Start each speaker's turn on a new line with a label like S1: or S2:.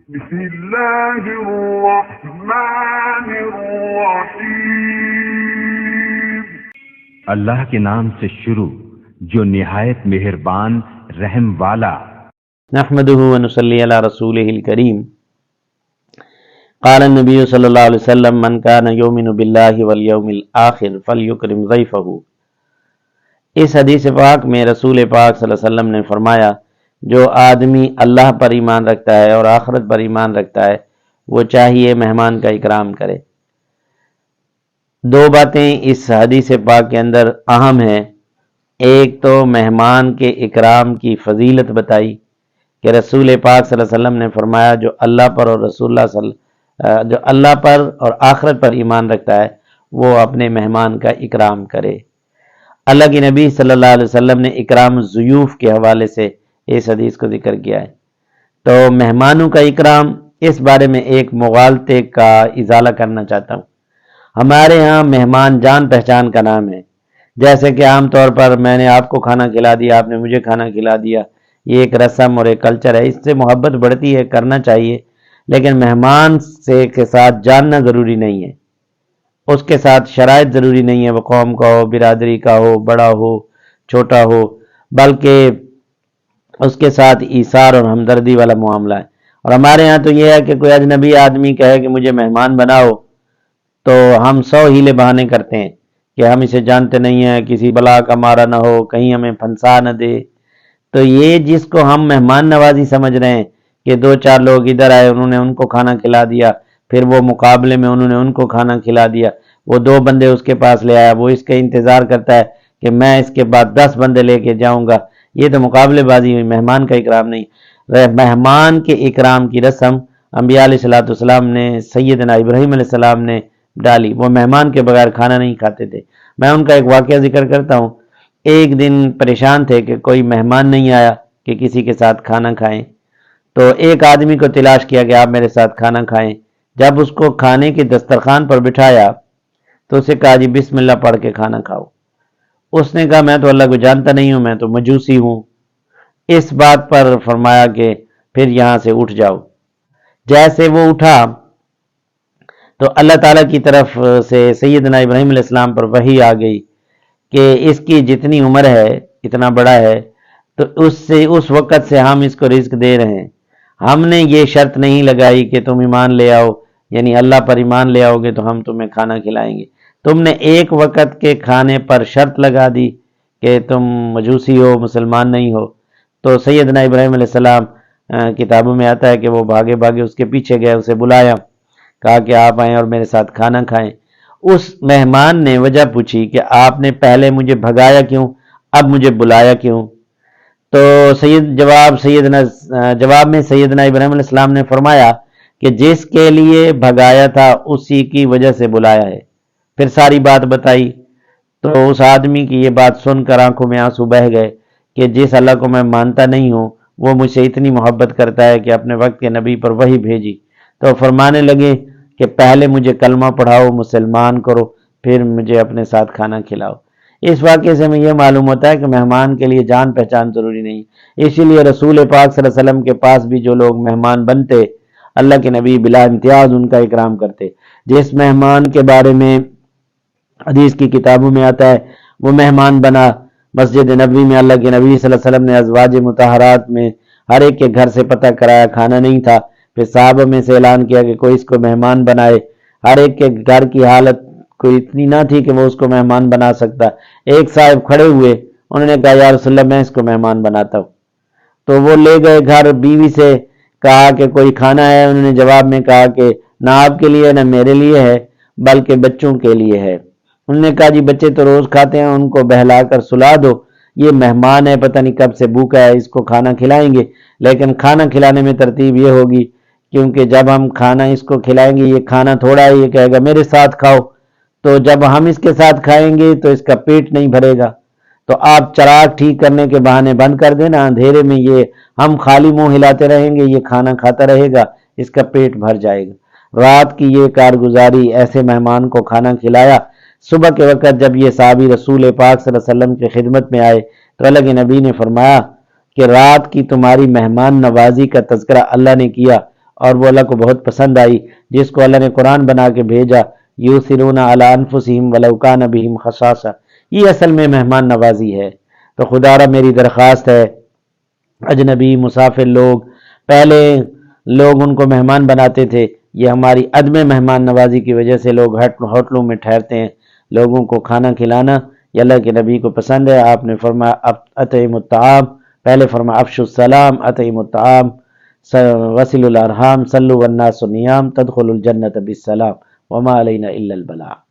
S1: بسم اللہ الرحمن الرحیم۔
S2: اللہ کے نام سے شروع جو نہایت مہربان رحم والا۔
S3: نحمده ونصلی علی رسولہ الکریم۔ قال النبی صلی اللہ علیہ وسلم من کان یؤمن باللہ والیوم الآخر فلیکرم ضیفہ۔ اس حدیث پاک میں رسول پاک صلی اللہ علیہ وسلم نے فرمایا جو آدمی اللہ پر ایمان رکھتا ہے اور آخرت پر ایمان رکھتا ہے وہ چاہیے مہمان کا اکرام کرے۔ دو باتیں اس حدیث پاک کے اندر اہم ہیں۔ ایک تو مہمان کے اکرام کی فضیلت بتائی کہ رسول پاک صلی اللہ علیہ وسلم نے فرمایا جو اللہ پر اور جو اللہ پر اور آخرت پر ایمان رکھتا ہے وہ اپنے مہمان کا اکرام کرے۔ اللہ کے نبی صلی اللہ علیہ وسلم نے اکرام الضیوف کے حوالے سے اس حدیث کو ذکر کیا ہے۔ تو مہمانوں کا اکرام، اس بارے میں ایک مغالطے کا ازالہ کرنا چاہتا ہوں۔ ہمارے ہاں مہمان جان پہچان کا نام ہے، جیسے کہ عام طور پر میں نے آپ کو کھانا کھلا دیا، آپ نے مجھے کھانا کھلا دیا، یہ ایک رسم اور ایک کلچر ہے، اس سے محبت بڑھتی ہے، کرنا چاہیے، لیکن مہمان کے ساتھ جاننا ضروری نہیں ہے، اس کے ساتھ شرائط ضروری نہیں ہے، وہ قوم کا ہو، برادری کا ہو، بڑا ہو، چھوٹا ہو، بلکہ اس کے ساتھ ایثار اور ہمدردی والا معاملہ ہے۔ اور ہمارے ہاں تو یہ ہے کہ کوئی اجنبی آدمی کہے کہ مجھے مہمان بناؤ تو ہم 100 ہیلے بہانے کرتے ہیں کہ ہم اسے جانتے نہیں ہیں، کسی بلا کا مارا نہ ہو، کہیں ہمیں پھنسا نہ دے۔ تو یہ جس کو ہم مہمان نوازی سمجھ رہے ہیں کہ 2-4 لوگ ادھر آئے، انہوں نے ان کو کھانا کھلا دیا، پھر وہ مقابلے میں انہوں نے ان کو کھانا کھلا دیا، وہ 2 بندے اس کے پاس لے آیا، وہ اس کا انتظار کرتا ہے کہ میں اس کے بعد 10 بندے لے کے جاؤں گا، یہ تو مقابلے بازی ہوئی، مہمان کا اکرام نہیں۔ مہمان کے اکرام کی رسم انبیاء علیہ السلام نے، سیدنا ابراہیم علیہ السلام نے ڈالی، وہ مہمان کے بغیر کھانا نہیں کھاتے تھے۔ میں ان کا ایک واقعہ ذکر کرتا ہوں۔ ایک دن پریشان تھے کہ کوئی مہمان نہیں آیا کہ کسی کے ساتھ کھانا کھائیں، تو ایک آدمی کو تلاش کیا کہ آپ میرے ساتھ کھانا کھائیں۔ جب اس کو کھانے کے دسترخوان پر بٹھایا تو اسے کہا جی بسم اللہ پڑھ کے کھانا کھاؤ۔ اس نے کہا میں تو اللہ کو جانتا نہیں ہوں، میں تو مجوسی ہوں۔ اس بات پر فرمایا کہ پھر یہاں سے اٹھ جاؤ۔ جیسے وہ اٹھا تو اللہ تعالیٰ کی طرف سے سیدنا ابراہیم علیہ السلام پر وحی آ گئی کہ اس کی جتنی عمر ہے، اتنا بڑا ہے، تو اس وقت سے ہم اس کو رزق دے رہے ہیں۔ ہم نے یہ شرط نہیں لگائی کہ تم ایمان لے آؤ، یعنی اللہ پر ایمان لے آؤ گے تو ہم تمہیں کھانا کھلائیں گے۔ تم نے ایک وقت کے کھانے پر شرط لگا دی کہ تم مجوسی ہو، مسلمان نہیں ہو۔ تو سیدنا ابراہیم علیہ السلام کتابوں میں آتا ہے کہ وہ بھاگے بھاگے اس کے پیچھے گئے، اسے بلایا، کہا کہ آپ آئیں اور میرے ساتھ کھانا کھائیں۔ اس مہمان نے وجہ پوچھی کہ آپ نے پہلے مجھے بھگایا کیوں، اب مجھے بلایا کیوں؟ تو جواب میں سیدنا ابراہیم علیہ السلام نے فرمایا کہ جس کے لیے بھگایا تھا اسی کی وجہ سے بلایا ہے۔ پھر ساری بات بتائی تو اس آدمی کی یہ بات سن کر آنکھوں میں آنسو بہہ گئے کہ جس اللہ کو میں مانتا نہیں ہوں وہ مجھ سے اتنی محبت کرتا ہے کہ اپنے وقت کے نبی پر وحی بھیجی۔ تو فرمانے لگے کہ پہلے مجھے کلمہ پڑھاؤ، مسلمان کرو، پھر مجھے اپنے ساتھ کھانا کھلاؤ۔ اس واقعے سے ہمیں یہ معلوم ہوتا ہے کہ مہمان کے لیے جان پہچان ضروری نہیں، اسی لیے رسول پاک صلی اللہ علیہ وسلم کے پاس بھی جو لوگ مہمان بنتے، اللہ کے نبی بلا امتیاز ان کا اکرام کرتے۔ جس مہمان کے بارے میں حدیث کی کتابوں میں آتا ہے وہ مہمان بنا مسجد نبوی میں، اللہ کے نبی صلی اللہ علیہ وسلم نے ازواج مطہرات میں ہر ایک کے گھر سے پتہ کرایا، کھانا نہیں تھا، پھر صحابہ میں سے اعلان کیا کہ کوئی اس کو مہمان بنائے۔ ہر ایک کے گھر کی حالت کوئی اتنی نہ تھی کہ وہ اس کو مہمان بنا سکتا۔ ایک صاحب کھڑے ہوئے، انہوں نے کہا یا رسول اللہ میں اس کو مہمان بناتا ہوں۔ تو وہ لے گئے گھر، بیوی سے کہا کہ کوئی کھانا ہے، انہوں نے جواب میں کہا کہ نہ آپ کے لیے نہ میرے لیے ہے بلکہ بچوں کے لیے ہے۔ انہوں نے کہا جی بچے تو روز کھاتے ہیں، ان کو بہلا کر سلا دو، یہ مہمان ہے پتہ نہیں کب سے بھوکا ہے، اس کو کھانا کھلائیں گے، لیکن کھانا کھلانے میں ترتیب یہ ہوگی کیونکہ جب ہم کھانا اس کو کھلائیں گے، یہ کھانا تھوڑا ہے، یہ کہے گا میرے ساتھ کھاؤ، تو جب ہم اس کے ساتھ کھائیں گے تو اس کا پیٹ نہیں بھرے گا، تو آپ چراغ ٹھیک کرنے کے بہانے بند کر دینا، اندھیرے میں یہ ہم خالی منہ ہلاتے رہیں گے، یہ کھانا کھاتا رہے گا، اس کا پیٹ بھر جائے گا۔ رات کی یہ کارگزاری، ایسے مہمان کو کھانا کھلایا۔ صبح کے وقت جب یہ صحابی رسول پاک صلی اللہ علیہ وسلم کی خدمت میں آئے تو اللہ کے نبی نے فرمایا کہ رات کی تمہاری مہمان نوازی کا تذکرہ اللہ نے کیا اور وہ اللہ کو بہت پسند آئی، جس کو اللہ نے قرآن بنا کے بھیجا، یؤثرون علی انفسہم ولو کان بہم خصاصہ، یہ اصل میں مہمان نوازی ہے۔ تو خدا را میری درخواست ہے، اجنبی مسافر لوگ، پہلے لوگ ان کو مہمان بناتے تھے، یہ ہماری عدم مہمان نوازی کی وجہ سے لوگ ہوٹلوں میں ٹھہرتے ہیں، لوگوں کو کھانا کھلانا یہ اللہ کے نبی کو پسند ہے۔ آپ نے فرمایا اطعموا الطعام، پہلے فرمایا افشوا السلام، اطعموا الطعام، وصلوا الارحام، صلوا والناس نیام، تدخلوا الجنۃ بالسلام، وما علینا الا البلاغ۔